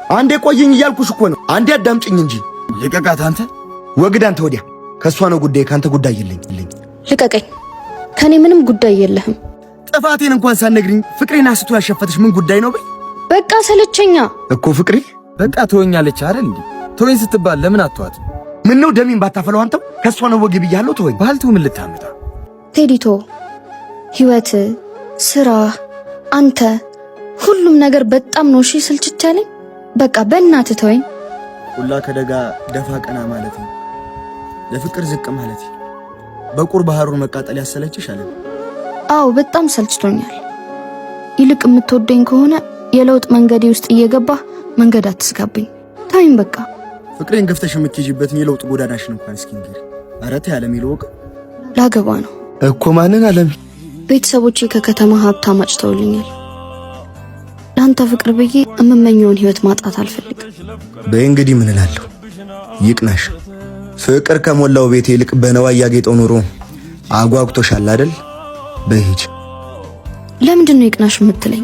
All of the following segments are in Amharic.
አንዴ ቆይኝ እያልኩሽ እኮ ነው። አንዴ አዳምጪኝ እንጂ። ልቀቃት አንተ። ወግድ አንተ ወዲያ። ከሷ ነው ጉዳይ፣ ካንተ ጉዳይ የለኝ። ልቀቀኝ። ከኔ ምንም ጉዳይ የለህም። ጥፋቴን እንኳን ሳትነግሪኝ ፍቅሬን አስቶ ያሸፈተሽ ምን ጉዳይ ነው? በቃ ሰለቸኛ እኮ ፍቅሬ። በቃ ተወኛለች አይደል እንዴ? ተወኝ ስትባል ለምን አትዋት? ምን ነው ደሜን ባታፈለው አንተው? ከሷ ነው ወግ ብያለሁ። ተወኝ። ባልቱ ምን ልታመጣ? ቴዲቶ፣ ህይወት፣ ስራ፣ አንተ ሁሉም ነገር በጣም ነው እሺ ስልችት ያለኝ። በቃ በእናትህ ተወኝ። ሁላ ከደጋ ደፋ ቀና ማለት ነው ለፍቅር ዝቅ ማለት በቁር ባህሩን መቃጠል ያሰለችሽ አለ። አዎ በጣም ሰልችቶኛል። ይልቅ የምትወደኝ ከሆነ የለውጥ መንገዴ ውስጥ እየገባህ መንገድ አትስጋብኝ። ተወኝ በቃ። ፍቅሬን ገፍተሽ የምትይዥበትን የለውጥ ጎዳናሽን እንኳን እስኪ ንገሪ። ኧረ ተይ አለሚ፣ ልወቅ። ላገባ ነው እኮ። ማንን አለሚ? ቤተሰቦቼ ከከተማ ሀብታም አጭተውልኛል። ለአንተ ፍቅር ብዬ የምመኘውን ህይወት ማጣት አልፈልግም። በይ እንግዲህ ምን እላለሁ? ይቅናሽ። ፍቅር ከሞላው ቤት ይልቅ በነዋ ያጌጠው ኑሮ አጓጉቶሻል አይደል? በሂጅ። ለምንድን ነው ይቅናሽ የምትለኝ?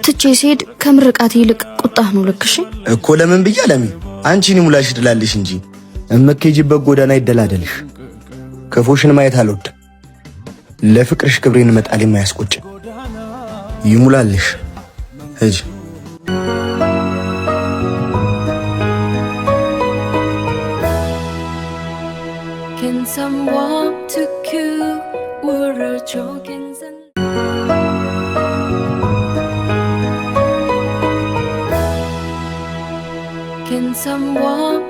ትቼ ሲሄድ ከምርቃት ይልቅ ቁጣህ ነው ልክሽ እኮ። ለምን ብዬ አለሚ? አንቺን ሙላሽ ድላልሽ እንጂ እመከጂበት ጎዳና ይደላደልሽ። ክፉሽን ማየት አልወድም። ለፍቅርሽ ክብሬን መጣል የማያስቆጭ ይሙላልሽ። ሂጅ። Can someone to kill were a joking Can someone